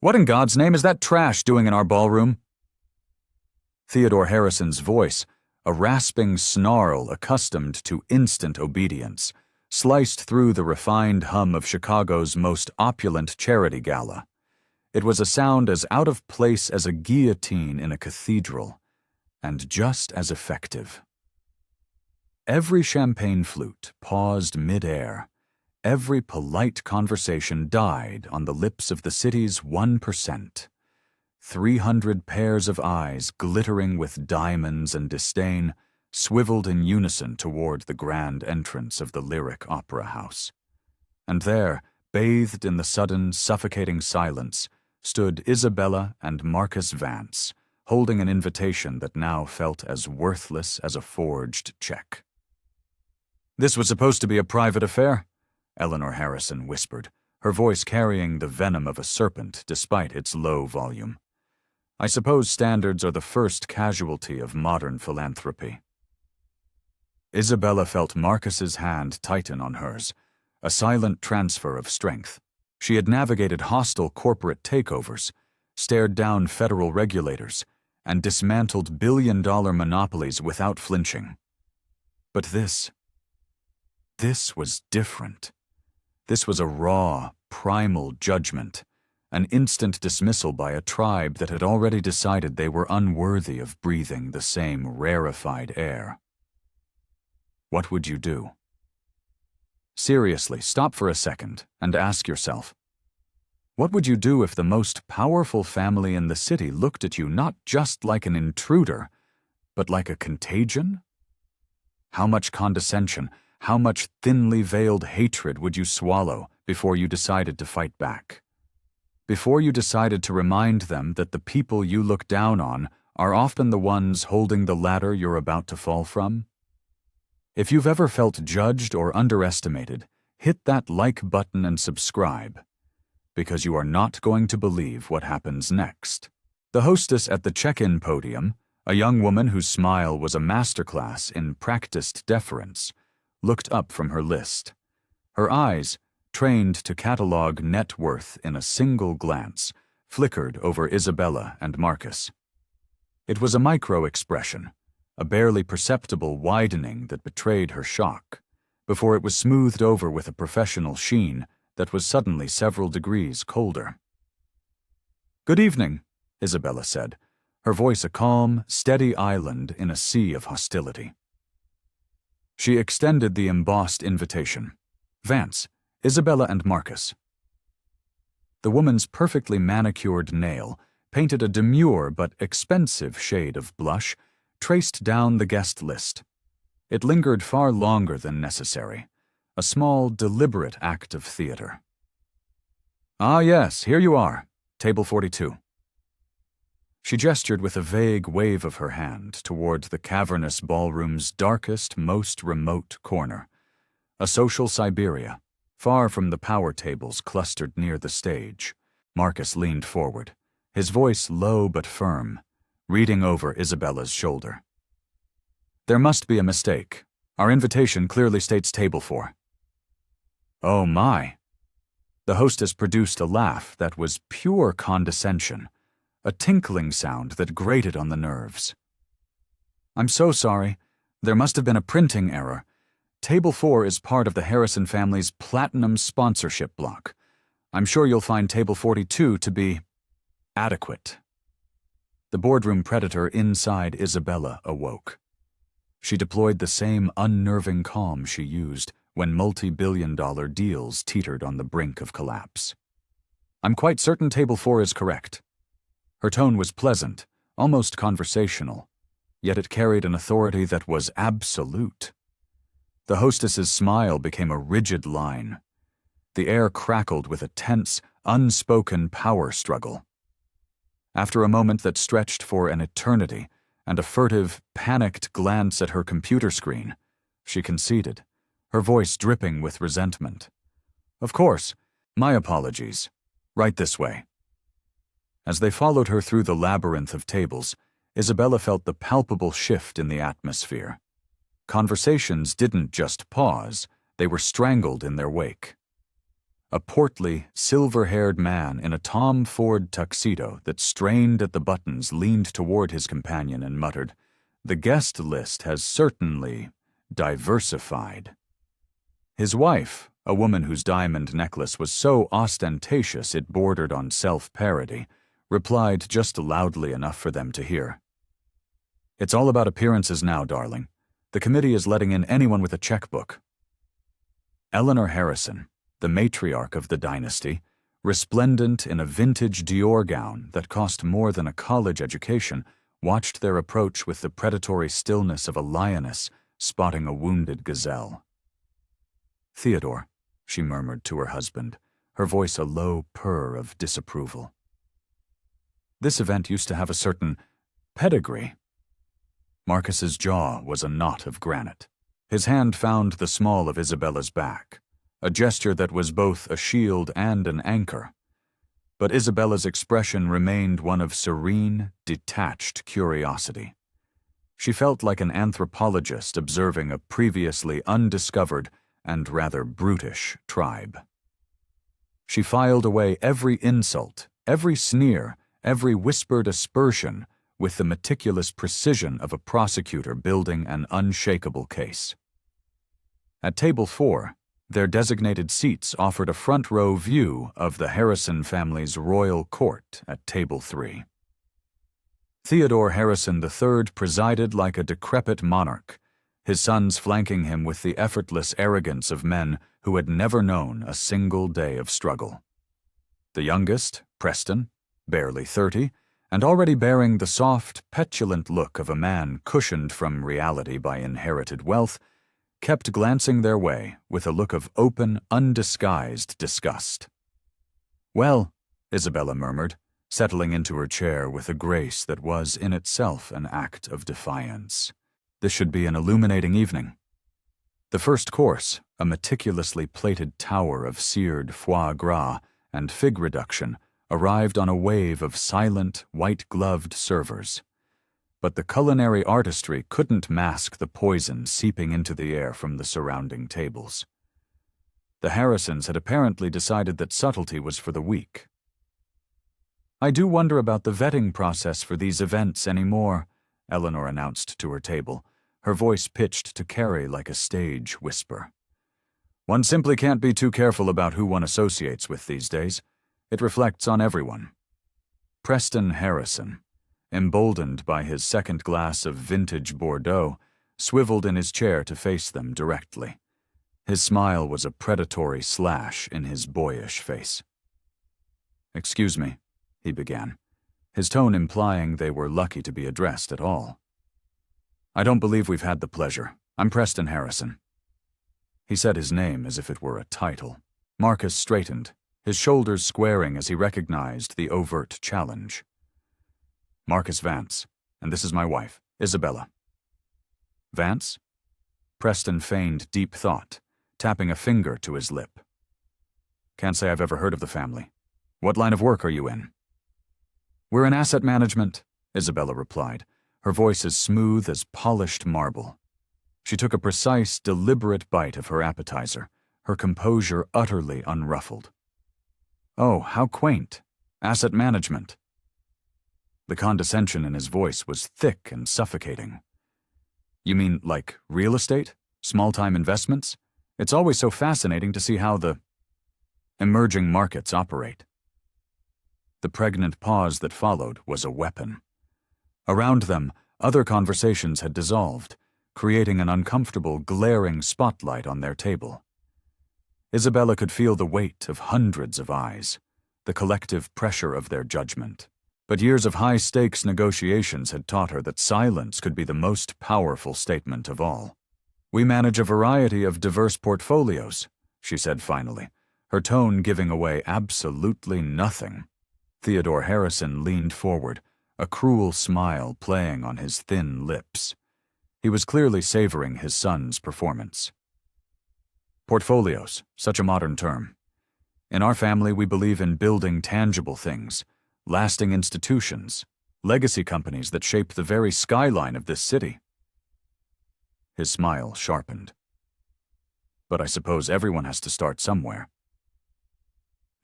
What in God's name is that trash doing in our ballroom? Theodore Harrison's voice, a rasping snarl accustomed to instant obedience, sliced through the refined hum of Chicago's most opulent charity gala. It was a sound as out of place as a guillotine in a cathedral, and just as effective. Every champagne flute paused mid-air. Every polite conversation died on the lips of the city's 1%. 300 pairs of eyes, glittering with diamonds and disdain, swiveled in unison toward the grand entrance of the lyric opera house. And there, bathed in the sudden, suffocating silence, stood Isabella and Marcus Vance, holding an invitation that now felt as worthless as a forged check. "This was supposed to be a private affair," Eleanor Harrison whispered, her voice carrying the venom of a serpent despite its low volume. "I suppose standards are the first casualty of modern philanthropy." Isabella felt Marcus's hand tighten on hers, a silent transfer of strength. She had navigated hostile corporate takeovers, stared down federal regulators, and dismantled billion-dollar monopolies without flinching. But this was different. This was a raw, primal judgment, an instant dismissal by a tribe that had already decided they were unworthy of breathing the same rarefied air. What would you do? Seriously, stop for a second and ask yourself, what would you do if the most powerful family in the city looked at you not just like an intruder, but like a contagion? How much condescension, how much thinly veiled hatred would you swallow before you decided to fight back? Before you decided to remind them that the people you look down on are often the ones holding the ladder you're about to fall from? If you've ever felt judged or underestimated, hit that like button and subscribe, because you are not going to believe what happens next. The hostess at the check-in podium, a young woman whose smile was a masterclass in practiced deference, looked up from her list. Her eyes, trained to catalog net worth in a single glance, flickered over Isabella and Marcus. It was a micro-expression, a barely perceptible widening that betrayed her shock, before it was smoothed over with a professional sheen that was suddenly several degrees colder. "Good evening," Isabella said, her voice a calm, steady island in a sea of hostility. She extended the embossed invitation. "Vance, Isabella and Marcus." The woman's perfectly manicured nail painted a demure but expensive shade of blush, traced down the guest list. It lingered far longer than necessary, a small, deliberate act of theater. "Ah, yes, here you are, table 42. She gestured with a vague wave of her hand toward the cavernous ballroom's darkest, most remote corner, a social Siberia, far from the power tables clustered near the stage. Marcus leaned forward, his voice low but firm, reading over Isabella's shoulder. "There must be a mistake. Our invitation clearly states table 4. "Oh my." The hostess produced a laugh that was pure condescension, a tinkling sound that grated on the nerves. "I'm so sorry. There must have been a printing error. Table 4 is part of the Harrison family's platinum sponsorship block. I'm sure you'll find table 42 to be adequate." The boardroom predator inside Isabella awoke. She deployed the same unnerving calm she used when multi-billion-dollar deals teetered on the brink of collapse. "I'm quite certain table 4 is correct." Her tone was pleasant, almost conversational, yet it carried an authority that was absolute. The hostess's smile became a rigid line. The air crackled with a tense, unspoken power struggle. After a moment that stretched for an eternity and a furtive, panicked glance at her computer screen, she conceded, her voice dripping with resentment. "Of course, my apologies. Right this way." As they followed her through the labyrinth of tables, Isabella felt the palpable shift in the atmosphere. Conversations didn't just pause, they were strangled in their wake. a portly, silver-haired man in a Tom Ford tuxedo that strained at the buttons leaned toward his companion and muttered, "The guest list has certainly diversified." His wife, a woman whose diamond necklace was so ostentatious it bordered on self-parody, replied just loudly enough for them to hear. "It's all about appearances now, darling. The committee is letting in anyone with a checkbook." Eleanor Harrison, the matriarch of the dynasty, resplendent in a vintage Dior gown that cost more than a college education, watched their approach with the predatory stillness of a lioness spotting a wounded gazelle. "Theodore," she murmured to her husband, her voice a low purr of disapproval. "This event used to have a certain pedigree." Marcus's jaw was a knot of granite. His hand found the small of Isabella's back, a gesture that was both a shield and an anchor. But Isabella's expression remained one of serene, detached curiosity. She felt like an anthropologist observing a previously undiscovered and rather brutish tribe. She filed away every insult, every sneer, every whispered aspersion with the meticulous precision of a prosecutor building an unshakable case. At table 4, their designated seats offered a front-row view of the Harrison family's royal court at table 3. Theodore Harrison III presided like a decrepit monarch, his sons flanking him with the effortless arrogance of men who had never known a single day of struggle. The youngest, Preston, barely 30, and already bearing the soft, petulant look of a man cushioned from reality by inherited wealth, kept glancing their way with a look of open, undisguised disgust. "Well," Isabella murmured, settling into her chair with a grace that was in itself an act of defiance. "This should be an illuminating evening." The first course, a meticulously plated tower of seared foie gras and fig reduction, arrived on a wave of silent, white-gloved servers. But the culinary artistry couldn't mask the poison seeping into the air from the surrounding tables. The Harrisons had apparently decided that subtlety was for the weak. "I do wonder about the vetting process for these events anymore," Eleanor announced to her table, her voice pitched to carry like a stage whisper. "One simply can't be too careful about who one associates with these days. It reflects on everyone." Preston Harrison, emboldened by his second glass of vintage Bordeaux, swiveled in his chair to face them directly. His smile was a predatory slash in his boyish face. "Excuse me," he began, his tone implying they were lucky to be addressed at all. "I don't believe we've had the pleasure. I'm Preston Harrison." He said his name as if it were a title. Marcus straightened, his shoulders squaring as he recognized the overt challenge. "Marcus Vance, and this is my wife, Isabella." "Vance?" Preston feigned deep thought, tapping a finger to his lip. "Can't say I've ever heard of the family. What line of work are you in?" "We're in asset management," Isabella replied, her voice as smooth as polished marble. She took a precise, deliberate bite of her appetizer, her composure utterly unruffled. "Oh, how quaint. Asset management." The condescension in his voice was thick and suffocating. "You mean like real estate? Small-time investments? It's always so fascinating to see how the emerging markets operate." The pregnant pause that followed was a weapon. Around them, other conversations had dissolved, creating an uncomfortable, glaring spotlight on their table. Isabella could feel the weight of hundreds of eyes, the collective pressure of their judgment. But years of high-stakes negotiations had taught her that silence could be the most powerful statement of all. "We manage a variety of diverse portfolios," she said finally, her tone giving away absolutely nothing. Theodore Harrison leaned forward, a cruel smile playing on his thin lips. He was clearly savoring his son's performance. "Portfolios, such a modern term. In our family, we believe in building tangible things, lasting institutions, legacy companies that shape the very skyline of this city." His smile sharpened. "But I suppose everyone has to start somewhere."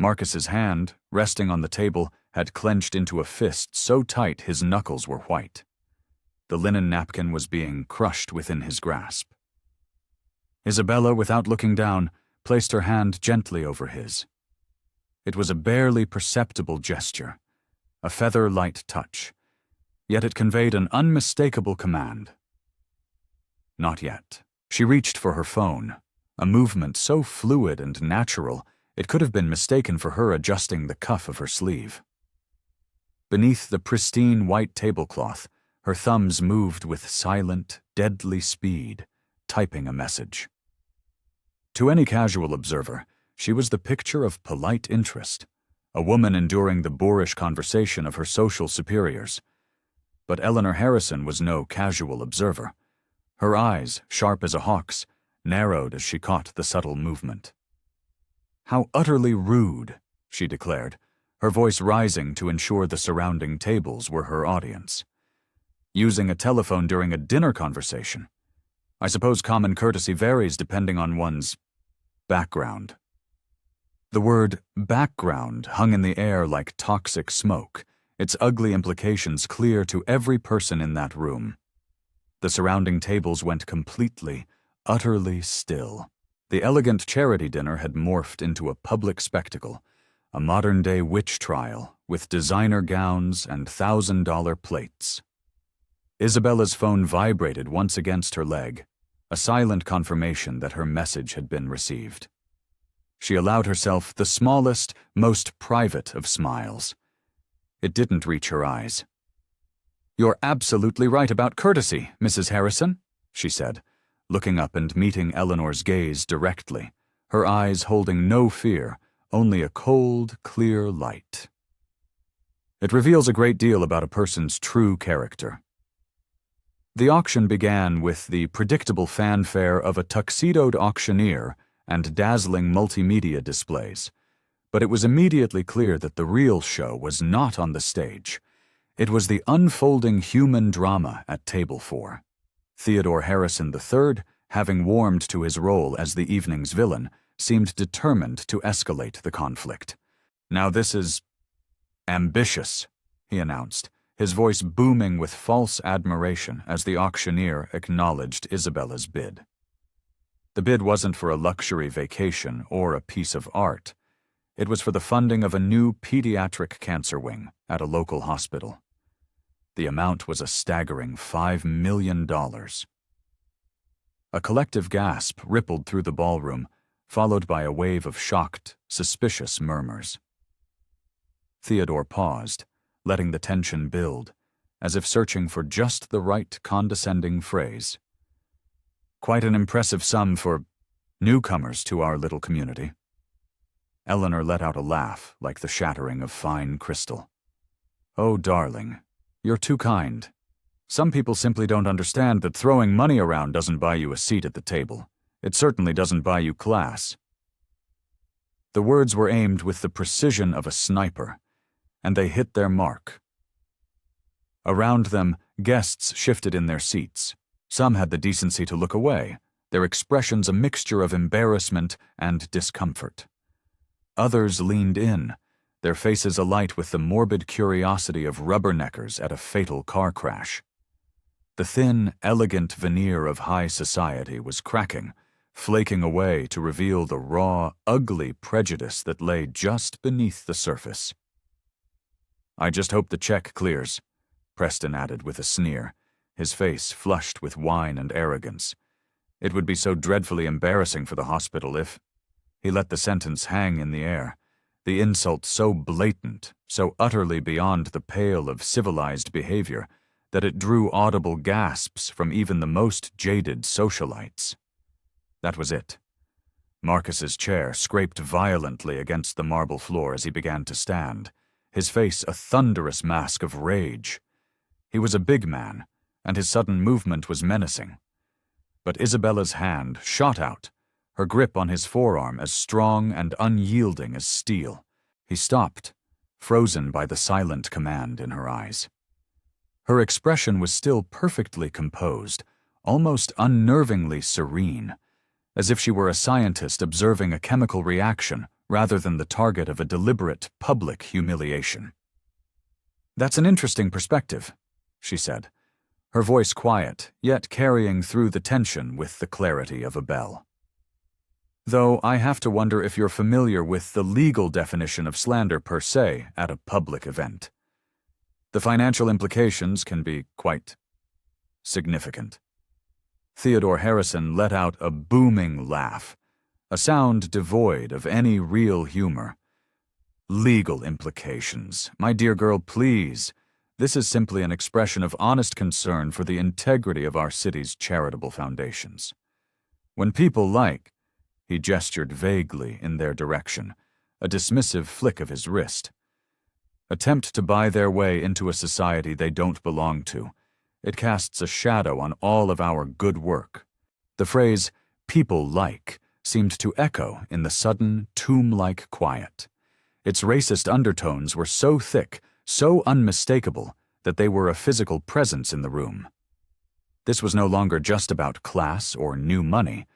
Marcus's hand, resting on the table, had clenched into a fist so tight his knuckles were white. The linen napkin was being crushed within his grasp. Isabella, without looking down, placed her hand gently over his. It was a barely perceptible gesture, a feather-light touch, yet it conveyed an unmistakable command. Not yet. She reached for her phone, a movement so fluid and natural it could have been mistaken for her adjusting the cuff of her sleeve. Beneath the pristine white tablecloth, her thumbs moved with silent, deadly speed, typing a message. To any casual observer, she was the picture of polite interest, a woman enduring the boorish conversation of her social superiors. But Eleanor Harrison was no casual observer. Her eyes, sharp as a hawk's, narrowed as she caught the subtle movement. "How utterly rude," she declared, her voice rising to ensure the surrounding tables were her audience. "Using a telephone during a dinner conversation. I suppose common courtesy varies depending on one's background." The word background hung in the air like toxic smoke, its ugly implications clear to every person in that room. The surrounding tables went completely, utterly still. The elegant charity dinner had morphed into a public spectacle, a modern-day witch trial with designer gowns and $1,000 plates. Isabella's phone vibrated once against her leg, a silent confirmation that her message had been received. She allowed herself the smallest, most private of smiles. It didn't reach her eyes. "You're absolutely right about courtesy, Mrs. Harrison," she said, looking up and meeting Eleanor's gaze directly, her eyes holding no fear, only a cold, clear light. It reveals a great deal about a person's true character. The auction began with the predictable fanfare of a tuxedoed auctioneer and dazzling multimedia displays, but it was immediately clear that the real show was not on the stage. It was the unfolding human drama at Table 4. Theodore Harrison III, having warmed to his role as the evening's villain, seemed determined to escalate the conflict. "Now this is ambitious," he announced, his voice booming with false admiration as the auctioneer acknowledged Isabella's bid. The bid wasn't for a luxury vacation or a piece of art. It was for the funding of a new pediatric cancer wing at a local hospital. The amount was a staggering $5 million. A collective gasp rippled through the ballroom, followed by a wave of shocked, suspicious murmurs. Theodore paused, letting the tension build, as if searching for just the right condescending phrase. "Quite an impressive sum for newcomers to our little community." Eleanor let out a laugh like the shattering of fine crystal. "Oh, darling, you're too kind. Some people simply don't understand that throwing money around doesn't buy you a seat at the table. It certainly doesn't buy you class." The words were aimed with the precision of a sniper, and they hit their mark. Around them, guests shifted in their seats. Some had the decency to look away, their expressions a mixture of embarrassment and discomfort. Others leaned in, their faces alight with the morbid curiosity of rubberneckers at a fatal car crash. The thin, elegant veneer of high society was cracking, flaking away to reveal the raw, ugly prejudice that lay just beneath the surface. "I just hope the check clears," Preston added with a sneer, his face flushed with wine and arrogance. "It would be so dreadfully embarrassing for the hospital if—" He let the sentence hang in the air, the insult so blatant, so utterly beyond the pale of civilized behavior, that it drew audible gasps from even the most jaded socialites. That was it. Marcus's chair scraped violently against the marble floor as he began to stand, his face a thunderous mask of rage. He was a big man, and his sudden movement was menacing. But Isabella's hand shot out, her grip on his forearm as strong and unyielding as steel. He stopped, frozen by the silent command in her eyes. Her expression was still perfectly composed, almost unnervingly serene, as if she were a scientist observing a chemical reaction rather than the target of a deliberate public humiliation. "That's an interesting perspective," she said, her voice quiet, yet carrying through the tension with the clarity of a bell. "Though I have to wonder if you're familiar with the legal definition of slander per se at a public event. The financial implications can be quite significant." Theodore Harrison let out a booming laugh, a sound devoid of any real humor. "Legal implications. My dear girl, please. This is simply an expression of honest concern for the integrity of our city's charitable foundations. When people like—" he gestured vaguely in their direction, a dismissive flick of his wrist. "Attempt to buy their way into a society they don't belong to. It casts a shadow on all of our good work." The phrase, "people like," seemed to echo in the sudden, tomb-like quiet. Its racist undertones were so thick, so unmistakable, that they were a physical presence in the room. This was no longer just about class or new money.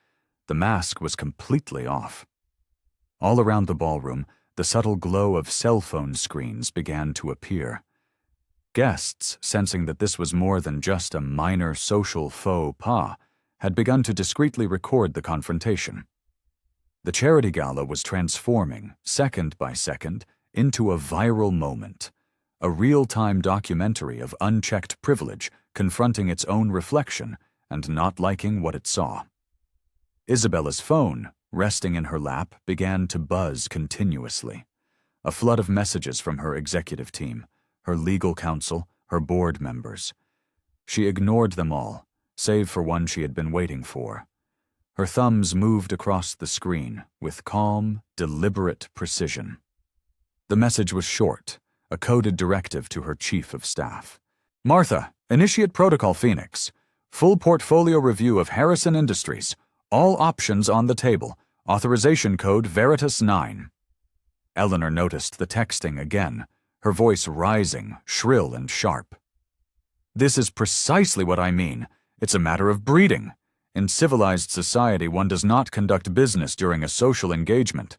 The mask was completely off. All around the ballroom, the subtle glow of cell phone screens began to appear. Guests, sensing that this was more than just a minor social faux pas, had begun to discreetly record the confrontation. The charity gala was transforming, second by second, into a viral moment, a real-time documentary of unchecked privilege confronting its own reflection and not liking what it saw. Isabella's phone, resting in her lap, began to buzz continuously. A flood of messages from her executive team, her legal counsel, her board members. She ignored them all, save for one she had been waiting for. Her thumbs moved across the screen with calm, deliberate precision. The message was short, a coded directive to her chief of staff. "Martha, initiate Protocol Phoenix. Full portfolio review of Harrison Industries. All options on the table. Authorization code Veritas 9. Eleanor noticed the texting again, her voice rising, shrill and sharp. "This is precisely what I mean. It's a matter of breeding. In civilized society, one does not conduct business during a social engagement."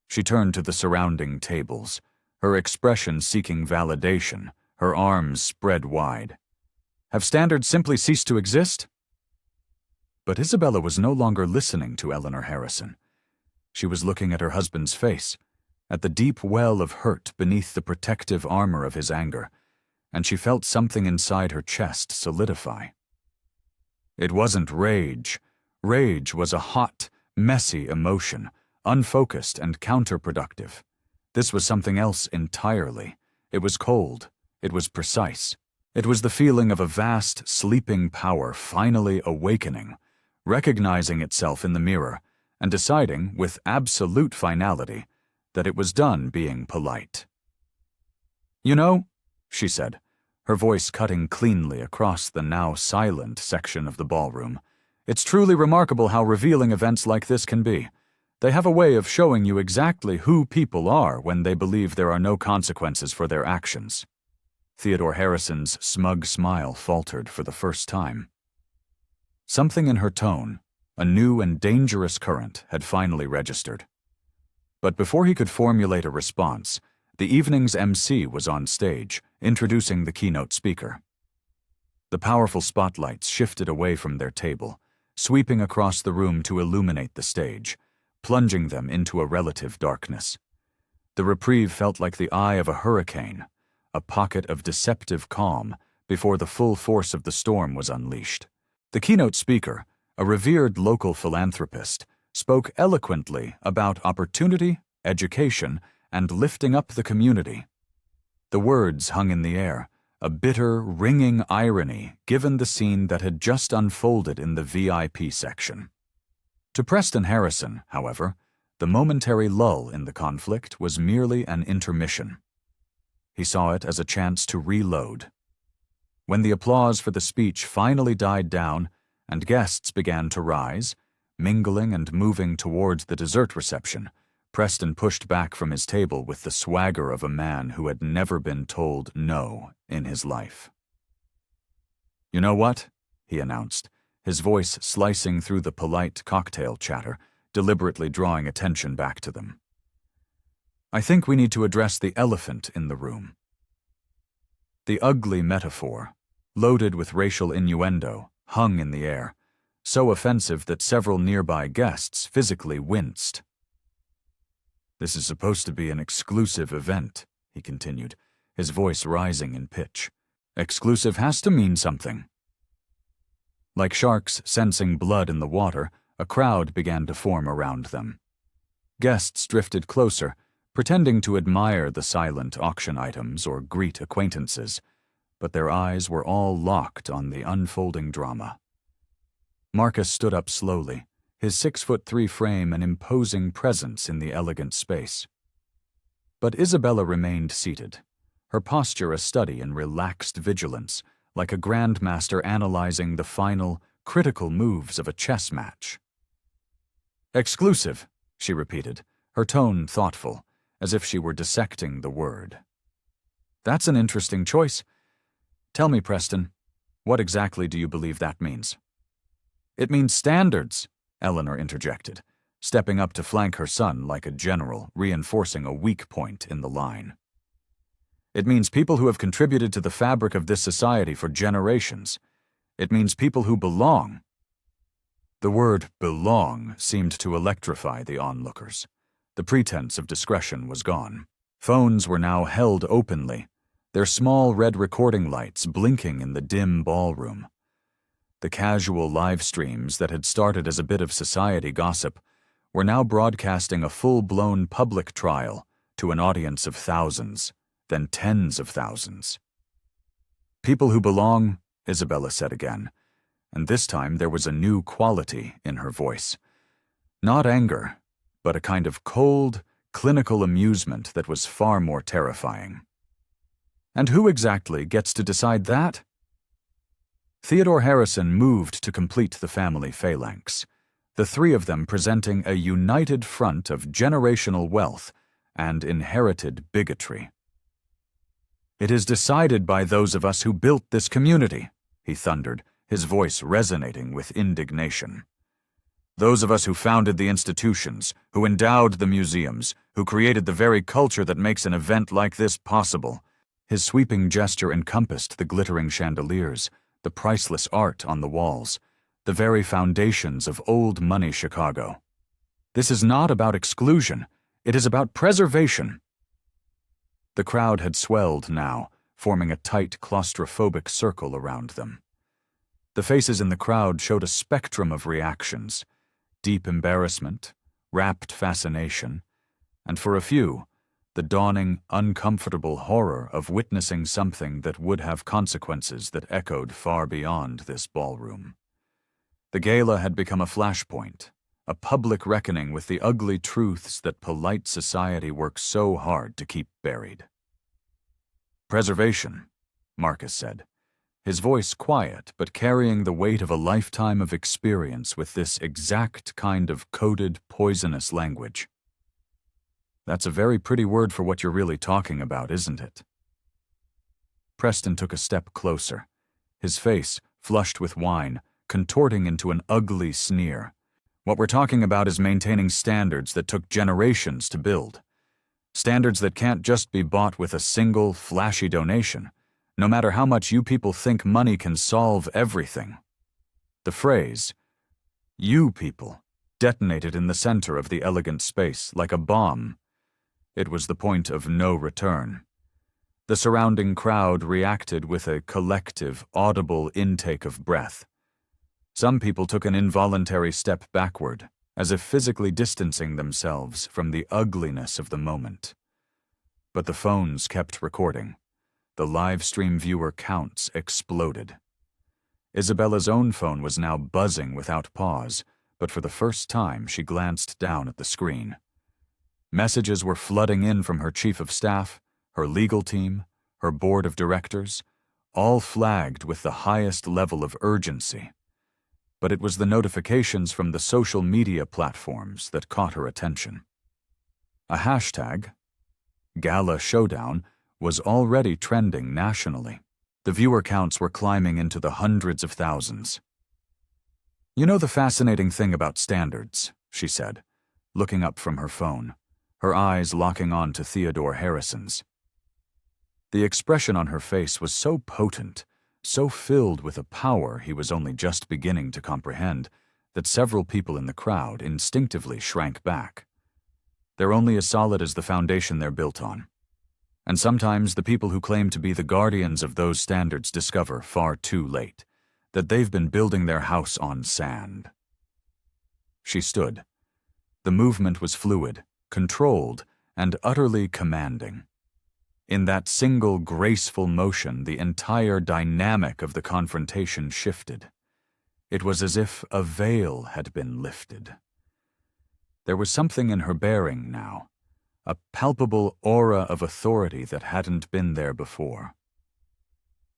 She turned to the surrounding tables, her expression seeking validation, her arms spread wide. "Have standards simply ceased to exist?" But Isabella was no longer listening to Eleanor Harrison. She was looking at her husband's face, at the deep well of hurt beneath the protective armor of his anger, and she felt something inside her chest solidify. It wasn't rage. Rage was a hot, messy emotion, unfocused and counterproductive. This was something else entirely. It was cold. It was precise. It was the feeling of a vast, sleeping power finally awakening, recognizing itself in the mirror, and deciding, with absolute finality, that it was done being polite. "You know," she said, her voice cutting cleanly across the now silent section of the ballroom, "it's truly remarkable how revealing events like this can be. They have a way of showing you exactly who people are when they believe there are no consequences for their actions." Theodore Harrison's smug smile faltered for the first time. Something in her tone, a new and dangerous current, had finally registered. But before he could formulate a response, the evening's MC was on stage, introducing the keynote speaker. The powerful spotlights shifted away from their table, sweeping across the room to illuminate the stage, plunging them into a relative darkness. The reprieve felt like the eye of a hurricane, a pocket of deceptive calm before the full force of the storm was unleashed. The keynote speaker, a revered local philanthropist, spoke eloquently about opportunity, education, and lifting up the community. The words hung in the air, a bitter, ringing irony given the scene that had just unfolded in the VIP section. To Preston Harrison, however, the momentary lull in the conflict was merely an intermission. He saw it as a chance to reload. When the applause for the speech finally died down and guests began to rise, mingling and moving towards the dessert reception, Preston pushed back from his table with the swagger of a man who had never been told no in his life. "You know what?" he announced, his voice slicing through the polite cocktail chatter, deliberately drawing attention back to them. I think we need to address the elephant in the room. The ugly metaphor, loaded with racial innuendo, hung in the air, so offensive that several nearby guests physically winced. "This is supposed to be an exclusive event," he continued, his voice rising in pitch. "Exclusive has to mean something." Like sharks sensing blood in the water, a crowd began to form around them. Guests drifted closer, pretending to admire the silent auction items or greet acquaintances, but their eyes were all locked on the unfolding drama. Marcus stood up slowly, his 6'3" frame an imposing presence in the elegant space. But Isabella remained seated, her posture a study in relaxed vigilance, like a grandmaster analyzing the final, critical moves of a chess match. "Exclusive," she repeated, her tone thoughtful, as if she were dissecting the word. "That's an interesting choice. Tell me, Preston, what exactly do you believe that means?" "It means standards," Eleanor interjected, stepping up to flank her son like a general, reinforcing a weak point in the line. "It means people who have contributed to the fabric of this society for generations. It means people who belong." The word belong seemed to electrify the onlookers. The pretense of discretion was gone. Phones were now held openly, their small red recording lights blinking in the dim ballroom. The casual live streams that had started as a bit of society gossip were now broadcasting a full-blown public trial to an audience of thousands, then tens of thousands. "People who belong," Isabella said again, and this time there was a new quality in her voice. Not anger, but a kind of cold, clinical amusement that was far more terrifying. "And who exactly gets to decide that?" Theodore Harrison moved to complete the family phalanx, the three of them presenting a united front of generational wealth and inherited bigotry. "It is decided by those of us who built this community," he thundered, his voice resonating with indignation. "Those of us who founded the institutions, who endowed the museums, who created the very culture that makes an event like this possible." His sweeping gesture encompassed the glittering chandeliers, the priceless art on the walls, the very foundations of old money Chicago. "This is not about exclusion, it is about preservation." The crowd had swelled now, forming a tight, claustrophobic circle around them. The faces in the crowd showed a spectrum of reactions: deep embarrassment, rapt fascination, and for a few, the dawning, uncomfortable horror of witnessing something that would have consequences that echoed far beyond this ballroom. The gala had become a flashpoint, a public reckoning with the ugly truths that polite society works so hard to keep buried. "Preservation," Marcus said, his voice quiet but carrying the weight of a lifetime of experience with this exact kind of coded, poisonous language. "That's a very pretty word for what you're really talking about, isn't it?" Preston took a step closer, his face, flushed with wine, contorting into an ugly sneer. "What we're talking about is maintaining standards that took generations to build. Standards that can't just be bought with a single, flashy donation, no matter how much you people think money can solve everything." The phrase, "you people," detonated in the center of the elegant space like a bomb. It was the point of no return. The surrounding crowd reacted with a collective, audible intake of breath. Some people took an involuntary step backward, as if physically distancing themselves from the ugliness of the moment. But the phones kept recording. The live stream viewer counts exploded. Isabella's own phone was now buzzing without pause, but for the first time she glanced down at the screen. Messages were flooding in from her chief of staff, her legal team, her board of directors, all flagged with the highest level of urgency. But it was the notifications from the social media platforms that caught her attention. A hashtag, Gala Showdown, was already trending nationally. The viewer counts were climbing into the hundreds of thousands. "You know the fascinating thing about standards," she said, looking up from her phone, her eyes locking on to Theodore Harrison's. The expression on her face was so potent, so filled with a power he was only just beginning to comprehend, that several people in the crowd instinctively shrank back. They're only as solid as the foundation they're built on. And sometimes the people who claim to be the guardians of those standards discover, far too late, that they've been building their house on sand. She stood. The movement was fluid, controlled, and utterly commanding. In that single graceful motion, the entire dynamic of the confrontation shifted. It was as if a veil had been lifted. There was something in her bearing now, a palpable aura of authority that hadn't been there before.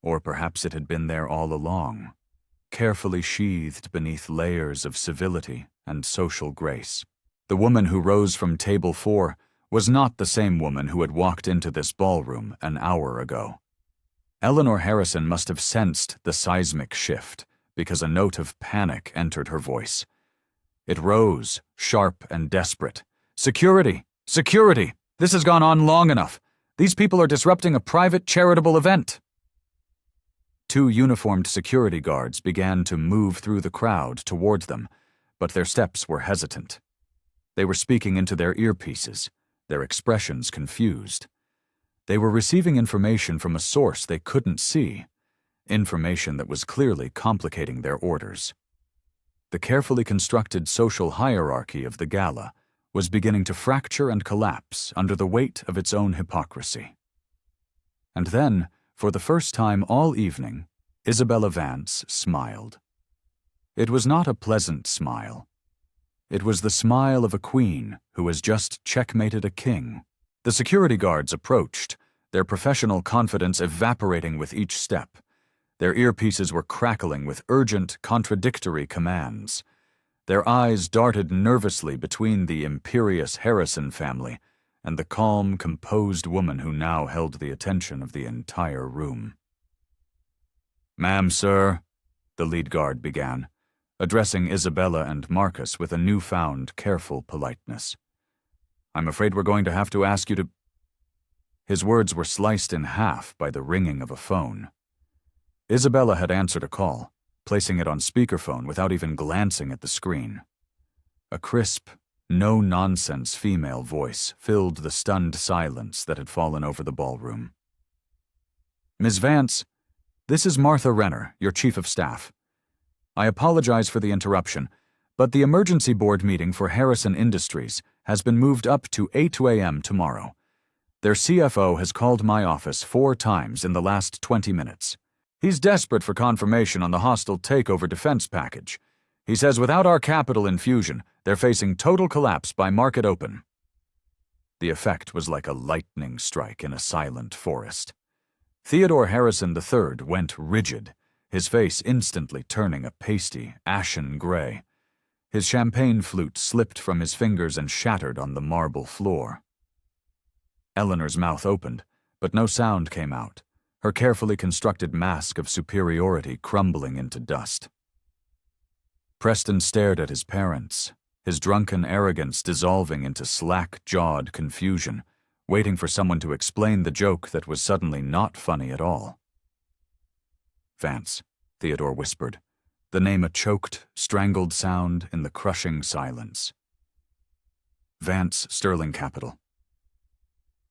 Or perhaps it had been there all along, carefully sheathed beneath layers of civility and social grace. The woman who rose from table 4 was not the same woman who had walked into this ballroom an hour ago. Eleanor Harrison must have sensed the seismic shift, because a note of panic entered her voice. It rose, sharp and desperate. "Security! Security! This has gone on long enough. These people are disrupting a private charitable event." 2 uniformed security guards began to move through the crowd towards them, but their steps were hesitant. They were speaking into their earpieces, their expressions confused. They were receiving information from a source they couldn't see, information that was clearly complicating their orders. The carefully constructed social hierarchy of the Gala was beginning to fracture and collapse under the weight of its own hypocrisy. And then, for the first time all evening, Isabella Vance smiled. It was not a pleasant smile. It was the smile of a queen who has just checkmated a king. The security guards approached, their professional confidence evaporating with each step. Their earpieces were crackling with urgent, contradictory commands. Their eyes darted nervously between the imperious Harrison family and the calm, composed woman who now held the attention of the entire room. "Ma'am, sir," the lead guard began, addressing Isabella and Marcus with a newfound, careful politeness. "I'm afraid we're going to have to ask you to—" His words were sliced in half by the ringing of a phone. Isabella had answered a call, placing it on speakerphone without even glancing at the screen. A crisp, no-nonsense female voice filled the stunned silence that had fallen over the ballroom. "Ms. Vance, this is Martha Renner, your chief of staff. I apologize for the interruption, but the emergency board meeting for Harrison Industries has been moved up to 8 a.m. tomorrow. Their CFO has called my office 4 times in the last 20 minutes. He's desperate for confirmation on the hostile takeover defense package. He says without our capital infusion, they're facing total collapse by market open." The effect was like a lightning strike in a silent forest. Theodore Harrison III went rigid, his face instantly turning a pasty, ashen gray. His champagne flute slipped from his fingers and shattered on the marble floor. Eleanor's mouth opened, but no sound came out, her carefully constructed mask of superiority crumbling into dust. Preston stared at his parents, his drunken arrogance dissolving into slack-jawed confusion, waiting for someone to explain the joke that was suddenly not funny at all. "Vance," Theodore whispered, the name a choked, strangled sound in the crushing silence. "Vance Sterling Capital."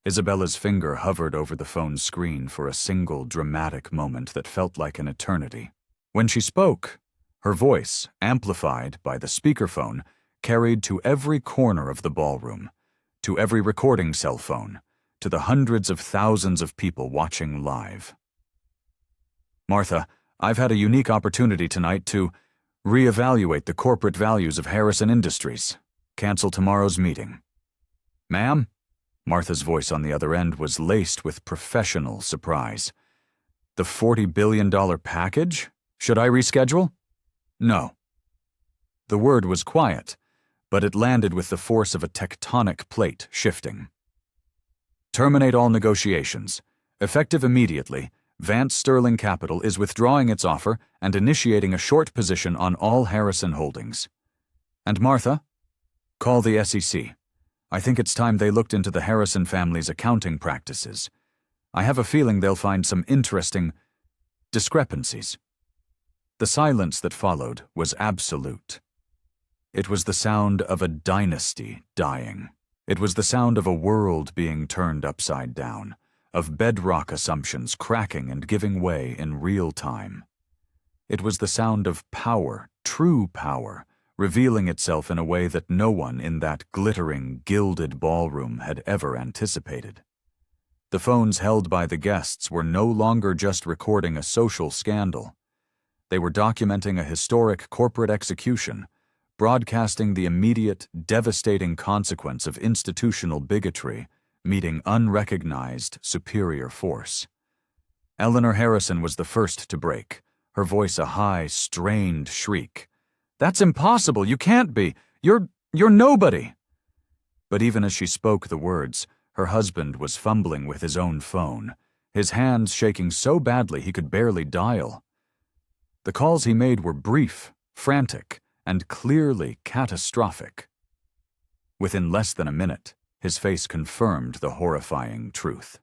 Isabella's finger hovered over the phone screen for a single dramatic moment that felt like an eternity. When she spoke, her voice, amplified by the speakerphone, carried to every corner of the ballroom, to every recording cell phone, to the hundreds of thousands of people watching live. "Martha, I've had a unique opportunity tonight to reevaluate the corporate values of Harrison Industries. Cancel tomorrow's meeting." "Ma'am?" Martha's voice on the other end was laced with professional surprise. "The $40 billion package? Should I reschedule?" "No." The word was quiet, but it landed with the force of a tectonic plate shifting. "Terminate all negotiations. Effective immediately, Vance Sterling Capital is withdrawing its offer and initiating a short position on all Harrison holdings. And Martha, call the SEC. I think it's time they looked into the Harrison family's accounting practices. I have a feeling they'll find some interesting discrepancies." The silence that followed was absolute. It was the sound of a dynasty dying. It was the sound of a world being turned upside down, of bedrock assumptions cracking and giving way in real time. It was the sound of power, true power, revealing itself in a way that no one in that glittering, gilded ballroom had ever anticipated. The phones held by the guests were no longer just recording a social scandal. They were documenting a historic corporate execution, broadcasting the immediate, devastating consequence of institutional bigotry meeting unrecognized superior force. Eleanor Harrison was the first to break, her voice a high, strained shriek. "That's impossible! You can't be! You're nobody!" But even as she spoke the words, her husband was fumbling with his own phone, his hands shaking so badly he could barely dial. The calls he made were brief, frantic, and clearly catastrophic. Within less than a minute, his face confirmed the horrifying truth.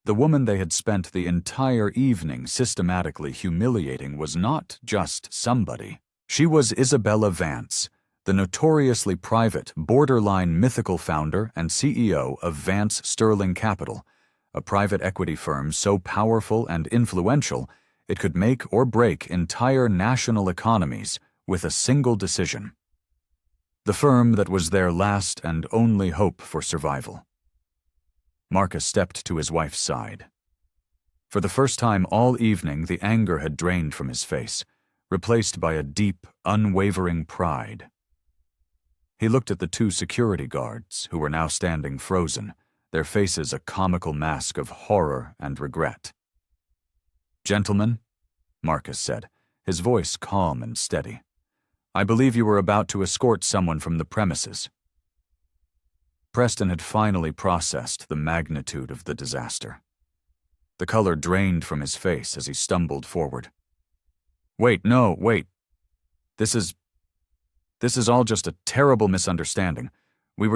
The woman they had spent the entire evening systematically humiliating was not just somebody. She was Isabella Vance, the notoriously private, borderline mythical founder and CEO of Vance Sterling Capital, a private equity firm so powerful and influential it could make or break entire national economies with a single decision. The firm that was their last and only hope for survival. Marcus stepped to his wife's side. For the first time all evening, the anger had drained from his face, replaced by a deep, unwavering pride. He looked at the two security guards, who were now standing frozen, their faces a comical mask of horror and regret. "Gentlemen," Marcus said, his voice calm and steady, "I believe you were about to escort someone from the premises." Preston had finally processed the magnitude of the disaster. The color drained from his face as he stumbled forward. Wait. This is all just a terrible misunderstanding. We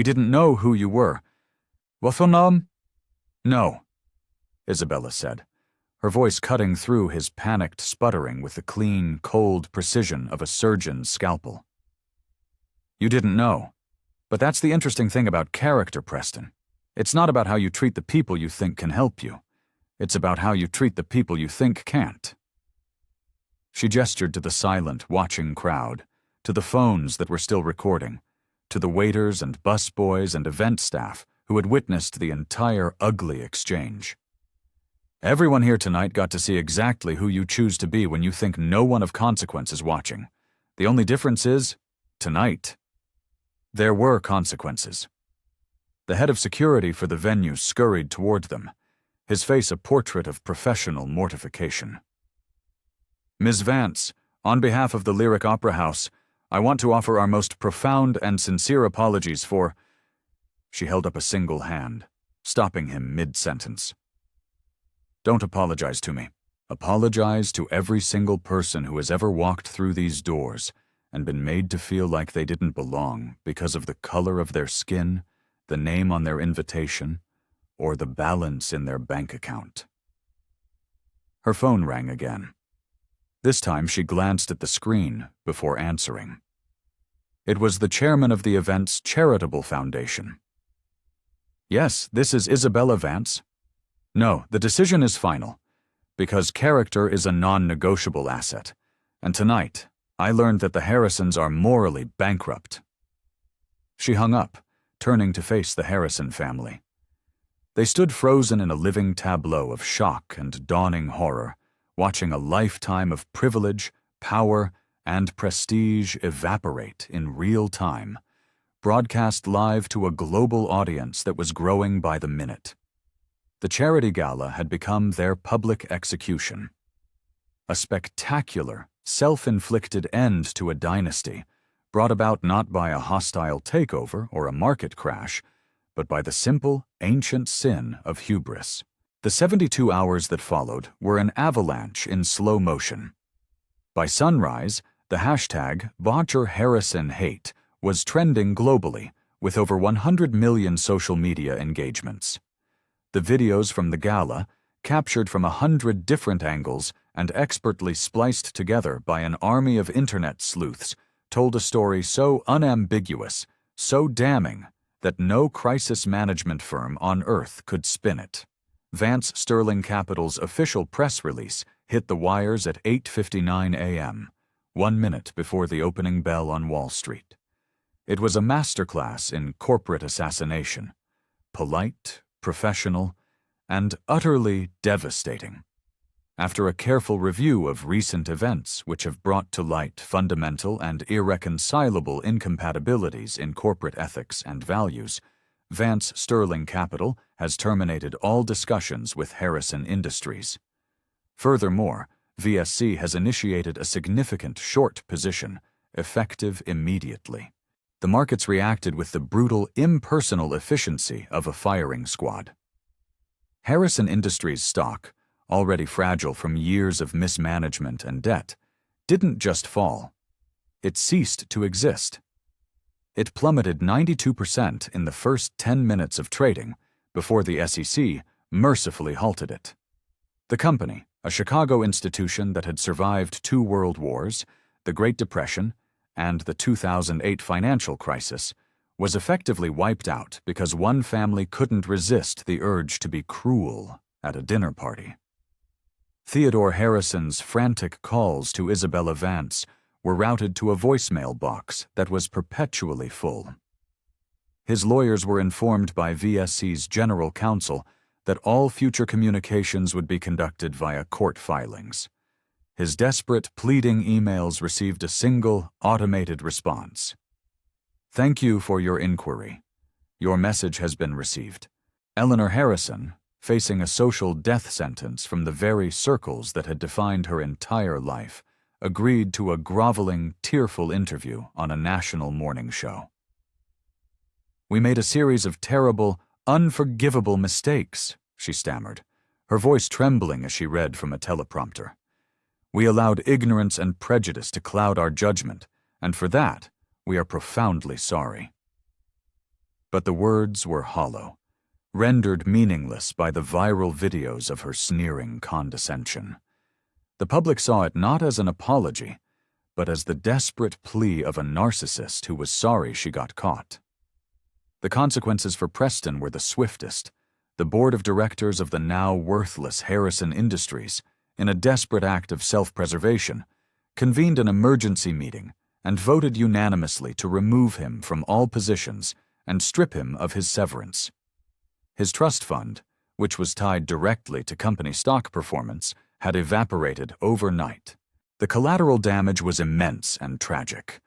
didn't know who you were." "Waffenam?" "No," Isabella said, her voice cutting through his panicked sputtering with the clean, cold precision of a surgeon's scalpel. "You didn't know. But that's the interesting thing about character, Preston. It's not about how you treat the people you think can help you. It's about how you treat the people you think can't." She gestured to the silent, watching crowd, to the phones that were still recording, to the waiters and busboys and event staff who had witnessed the entire ugly exchange. "Everyone here tonight got to see exactly who you choose to be when you think no one of consequence is watching. The only difference is, tonight, there were consequences." The head of security for the venue scurried toward them, his face a portrait of professional mortification. "Ms. Vance, on behalf of the Lyric Opera House, I want to offer our most profound and sincere apologies for—" She held up a single hand, stopping him mid-sentence. "Don't apologize to me. Apologize to every single person who has ever walked through these doors and been made to feel like they didn't belong because of the color of their skin, the name on their invitation, or the balance in their bank account." Her phone rang again. This time she glanced at the screen before answering. It was the chairman of the event's charitable foundation. "Yes, this is Isabella Vance. No, the decision is final, because character is a non-negotiable asset, and tonight I learned that the Harrisons are morally bankrupt." She hung up, turning to face the Harrison family. They stood frozen in a living tableau of shock and dawning horror, watching a lifetime of privilege, power, and prestige evaporate in real time, broadcast live to a global audience that was growing by the minute. The charity gala had become their public execution. A spectacular, self-inflicted end to a dynasty, brought about not by a hostile takeover or a market crash, but by the simple, ancient sin of hubris. The 72 hours that followed were an avalanche in slow motion. By sunrise, the hashtag #BotcherHarrisonHate was trending globally, with over 100 million social media engagements. The videos from the gala, captured from 100 different angles and expertly spliced together by an army of internet sleuths, told a story so unambiguous, so damning, that no crisis management firm on earth could spin it. Vance Sterling Capital's official press release hit the wires at 8:59 a.m., 1 minute before the opening bell on Wall Street. It was a masterclass in corporate assassination, polite, professional, and utterly devastating. After a careful review of recent events which have brought to light fundamental and irreconcilable incompatibilities in corporate ethics and values, Vance Sterling Capital has terminated all discussions with Harrison Industries. Furthermore, VSC has initiated a significant short position, effective immediately. The markets reacted with the brutal, impersonal efficiency of a firing squad. Harrison Industries stock, already fragile from years of mismanagement and debt, didn't just fall. It ceased to exist. It plummeted 92% in the first 10 minutes of trading before the SEC mercifully halted it. The company, a Chicago institution that had survived 2 world wars, the Great Depression, and the 2008 financial crisis, was effectively wiped out because one family couldn't resist the urge to be cruel at a dinner party. Theodore Harrison's frantic calls to Isabella Vance were routed to a voicemail box that was perpetually full. His lawyers were informed by VSC's general counsel that all future communications would be conducted via court filings. His desperate, pleading emails received a single, automated response. "Thank you for your inquiry. Your message has been received." Eleanor Harrison, facing a social death sentence from the very circles that had defined her entire life, agreed to a groveling, tearful interview on a national morning show. "We made a series of terrible, unforgivable mistakes," she stammered, her voice trembling as she read from a teleprompter. "We allowed ignorance and prejudice to cloud our judgment, and for that, we are profoundly sorry." But the words were hollow, rendered meaningless by the viral videos of her sneering condescension. The public saw it not as an apology, but as the desperate plea of a narcissist who was sorry she got caught. The consequences for Preston were the swiftest. The board of directors of the now worthless Harrison Industries, in a desperate act of self-preservation, convened an emergency meeting and voted unanimously to remove him from all positions and strip him of his severance. His trust fund, which was tied directly to company stock performance, had evaporated overnight. The collateral damage was immense and tragic.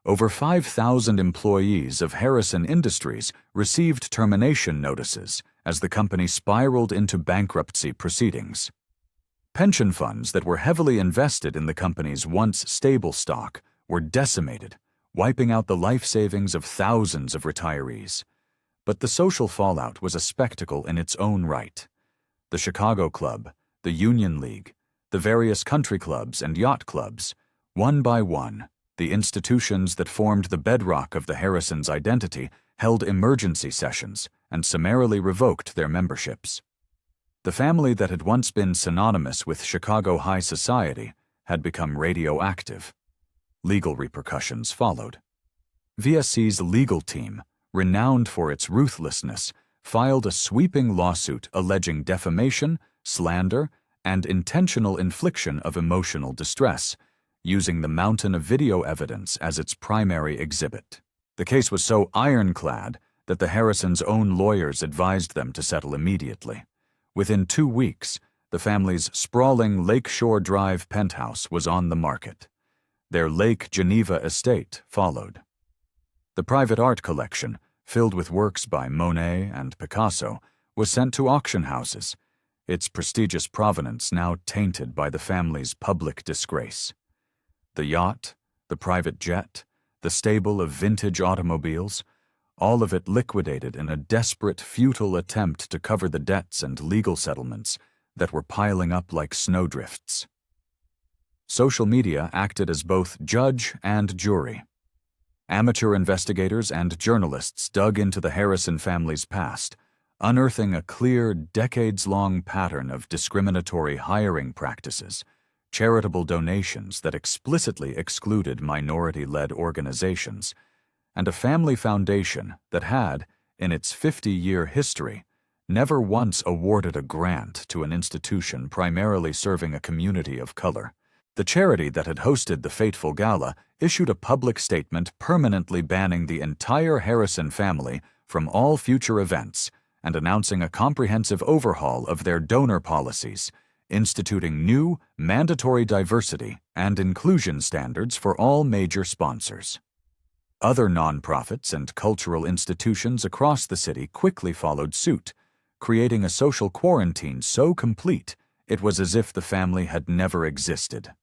Over 5,000 employees of Harrison Industries received termination notices as the company spiraled into bankruptcy proceedings. Pension funds that were heavily invested in the company's once stable stock were decimated, wiping out the life savings of thousands of retirees. But the social fallout was a spectacle in its own right. The Chicago Club, the Union League, the various country clubs and yacht clubs, one by one, the institutions that formed the bedrock of the Harrisons' identity, held emergency sessions and summarily revoked their memberships. The family that had once been synonymous with Chicago high society had become radioactive. Legal repercussions followed. VSC's legal team, renowned for its ruthlessness, filed a sweeping lawsuit alleging defamation, slander, and intentional infliction of emotional distress, using the mountain of video evidence as its primary exhibit. The case was so ironclad that the Harrisons' own lawyers advised them to settle immediately. Within 2 weeks, the family's sprawling Lakeshore Drive penthouse was on the market. Their Lake Geneva estate followed. The private art collection, filled with works by Monet and Picasso, was sent to auction houses, its prestigious provenance now tainted by the family's public disgrace. The yacht, the private jet, the stable of vintage automobiles, all of it liquidated in a desperate, futile attempt to cover the debts and legal settlements that were piling up like snowdrifts. Social media acted as both judge and jury. Amateur investigators and journalists dug into the Harrison family's past, unearthing a clear, decades-long pattern of discriminatory hiring practices, charitable donations that explicitly excluded minority-led organizations, and a family foundation that had, in its 50-year history, never once awarded a grant to an institution primarily serving a community of color. The charity that had hosted the fateful gala issued a public statement permanently banning the entire Harrison family from all future events and announcing a comprehensive overhaul of their donor policies, instituting new, mandatory diversity and inclusion standards for all major sponsors. Other nonprofits and cultural institutions across the city quickly followed suit, creating a social quarantine so complete it was as if the family had never existed.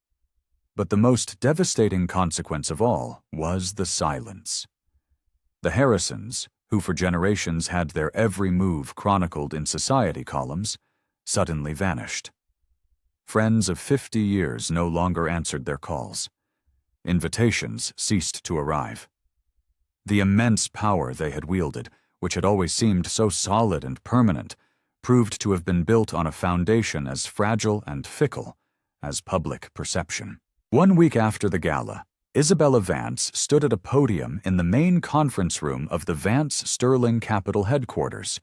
But the most devastating consequence of all was the silence. The Harrisons, who for generations had their every move chronicled in society columns, suddenly vanished. Friends of 50 years no longer answered their calls. Invitations ceased to arrive. The immense power they had wielded, which had always seemed so solid and permanent, proved to have been built on a foundation as fragile and fickle as public perception. 1 week after the gala, Isabella Vance stood at a podium in the main conference room of the Vance Sterling Capital headquarters.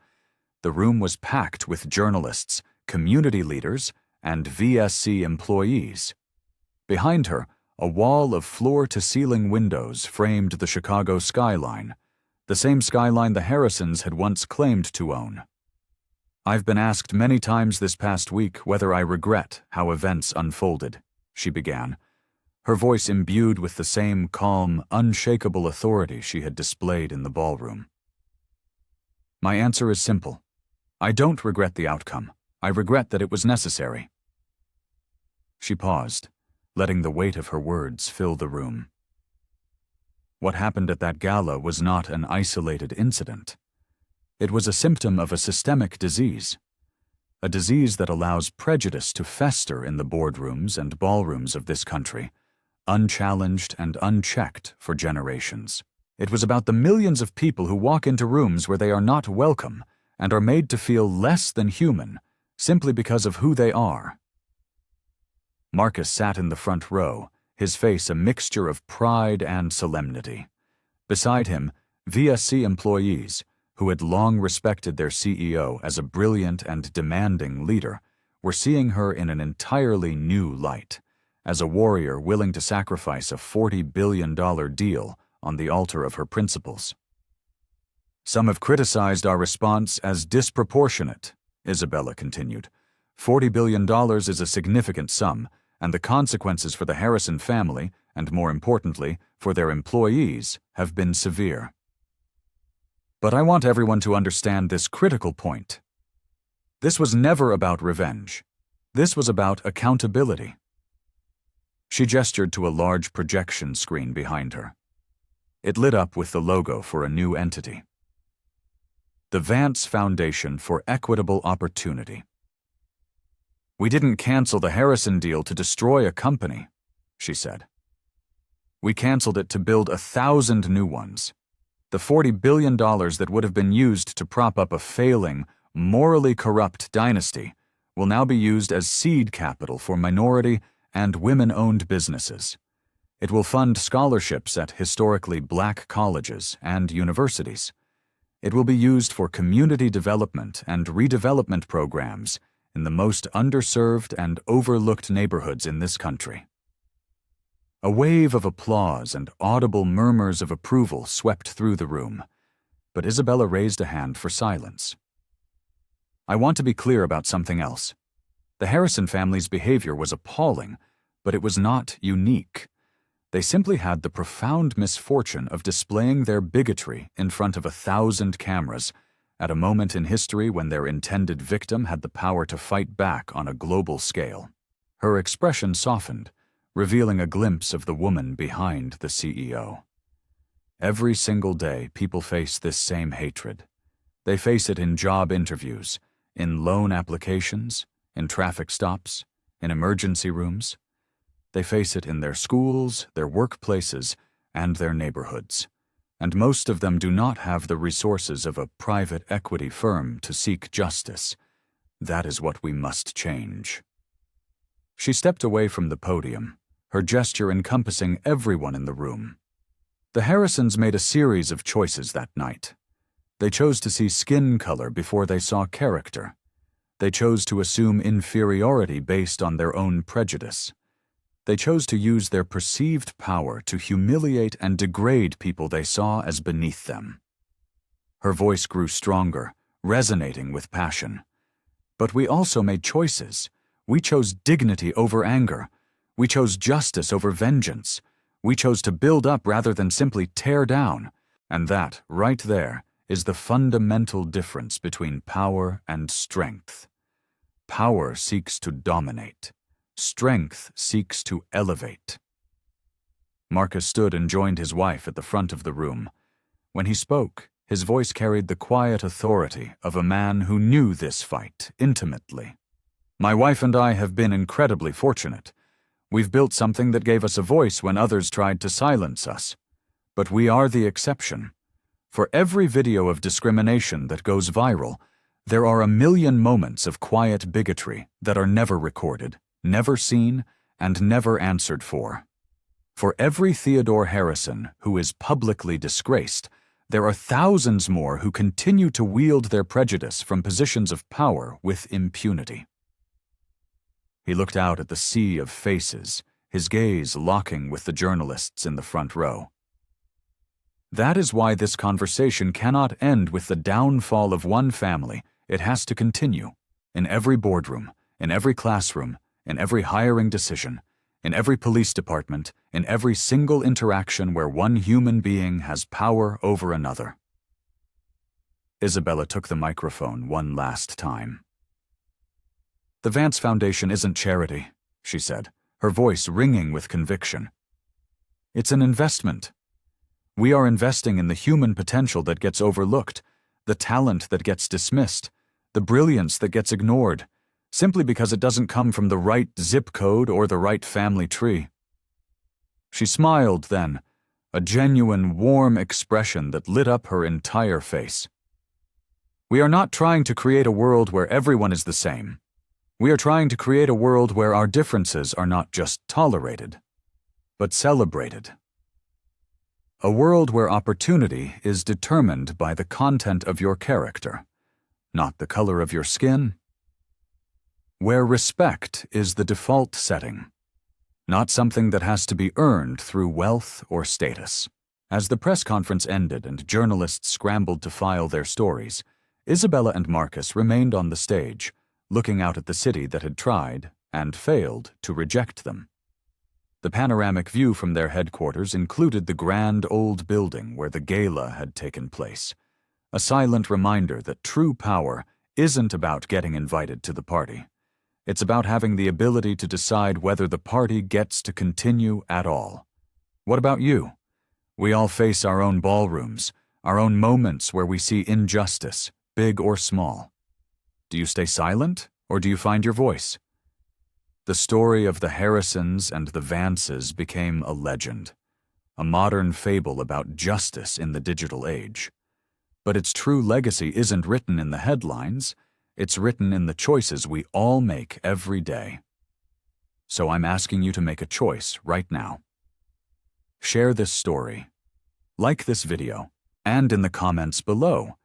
The room was packed with journalists, community leaders, and VSC employees. Behind her, a wall of floor-to-ceiling windows framed the Chicago skyline, the same skyline the Harrisons had once claimed to own. "I've been asked many times this past week whether I regret how events unfolded," she began, her voice imbued with the same calm, unshakable authority she had displayed in the ballroom. "My answer is simple. I don't regret the outcome. I regret that it was necessary." She paused, letting the weight of her words fill the room. What happened at that gala was not an isolated incident. It was a symptom of a systemic disease, a disease that allows prejudice to fester in the boardrooms and ballrooms of this country, unchallenged and unchecked for generations. It was about the millions of people who walk into rooms where they are not welcome and are made to feel less than human simply because of who they are. Marcus sat in the front row, his face a mixture of pride and solemnity. Beside him, VSC employees, who had long respected their CEO as a brilliant and demanding leader, were seeing her in an entirely new light, as a warrior willing to sacrifice a $40 billion deal on the altar of her principles. "Some have criticized our response as disproportionate," Isabella continued. $40 billion is a significant sum, and the consequences for the Harrison family, and more importantly, for their employees, have been severe. But I want everyone to understand this critical point. This was never about revenge. This was about accountability. She gestured to a large projection screen behind her. It lit up with the logo for a new entity. The Vance Foundation for Equitable Opportunity. "We didn't cancel the Harrison deal to destroy a company," she said. "We canceled it to build 1,000 new ones. The $40 billion that would have been used to prop up a failing, morally corrupt dynasty will now be used as seed capital for minority and women-owned businesses. It will fund scholarships at historically black colleges and universities. It will be used for community development and redevelopment programs in the most underserved and overlooked neighborhoods in this country." A wave of applause and audible murmurs of approval swept through the room, but Isabella raised a hand for silence. "I want to be clear about something else. The Harrison family's behavior was appalling, but it was not unique. They simply had the profound misfortune of displaying their bigotry in front of 1,000 cameras at a moment in history when their intended victim had the power to fight back on a global scale." Her expression softened, revealing a glimpse of the woman behind the CEO. Every single day, people face this same hatred. They face it in job interviews, in loan applications, in traffic stops, in emergency rooms. They face it in their schools, their workplaces, and their neighborhoods, and most of them do not have the resources of a private equity firm to seek justice. That is what we must change." She stepped away from the podium, her gesture encompassing everyone in the room. The Harrisons made a series of choices that night. They chose to see skin color before they saw character. They chose to assume inferiority based on their own prejudice. They chose to use their perceived power to humiliate and degrade people they saw as beneath them. Her voice grew stronger, resonating with passion. But we also made choices. We chose dignity over anger. We chose justice over vengeance. We chose to build up rather than simply tear down. And that, right there, is the fundamental difference between power and strength. Power seeks to dominate. Strength seeks to elevate. Marcus stood and joined his wife at the front of the room. When he spoke, his voice carried the quiet authority of a man who knew this fight intimately. "My wife and I have been incredibly fortunate. We've built something that gave us a voice when others tried to silence us. But we are the exception. For every video of discrimination that goes viral, there are 1,000,000 moments of quiet bigotry that are never recorded, never seen, and never answered for. For every Theodore Harrison who is publicly disgraced, there are thousands more who continue to wield their prejudice from positions of power with impunity." He looked out at the sea of faces, his gaze locking with the journalists in the front row. "That is why this conversation cannot end with the downfall of one family. It has to continue. In every boardroom, in every classroom, in every hiring decision, in every police department, in every single interaction where one human being has power over another." Isabella took the microphone one last time. "The Vance Foundation isn't charity," she said, her voice ringing with conviction. "It's an investment. We are investing in the human potential that gets overlooked, the talent that gets dismissed, the brilliance that gets ignored, simply because it doesn't come from the right zip code or the right family tree." She smiled then, a genuine, warm expression that lit up her entire face. "We are not trying to create a world where everyone is the same. We are trying to create a world where our differences are not just tolerated, but celebrated. A world where opportunity is determined by the content of your character, not the color of your skin. Where respect is the default setting, not something that has to be earned through wealth or status." As the press conference ended and journalists scrambled to file their stories, Isabella and Marcus remained on the stage, looking out at the city that had tried and failed to reject them. The panoramic view from their headquarters included the grand old building where the gala had taken place, a silent reminder that true power isn't about getting invited to the party. It's about having the ability to decide whether the party gets to continue at all. What about you? We all face our own ballrooms, our own moments where we see injustice, big or small. Do you stay silent, or do you find your voice? The story of the Harrisons and the Vances became a legend, a modern fable about justice in the digital age. But its true legacy isn't written in the headlines, it's written in the choices we all make every day. So I'm asking you to make a choice right now. Share this story, like this video, and in the comments below,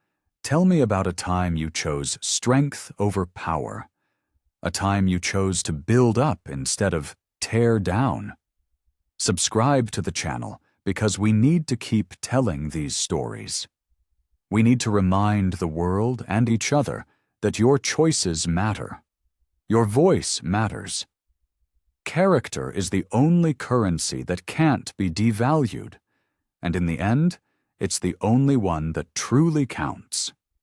tell me about a time you chose strength over power, a time you chose to build up instead of tear down. Subscribe to the channel because we need to keep telling these stories. We need to remind the world and each other that your choices matter. Your voice matters. Character is the only currency that can't be devalued, and in the end, it's the only one that truly counts.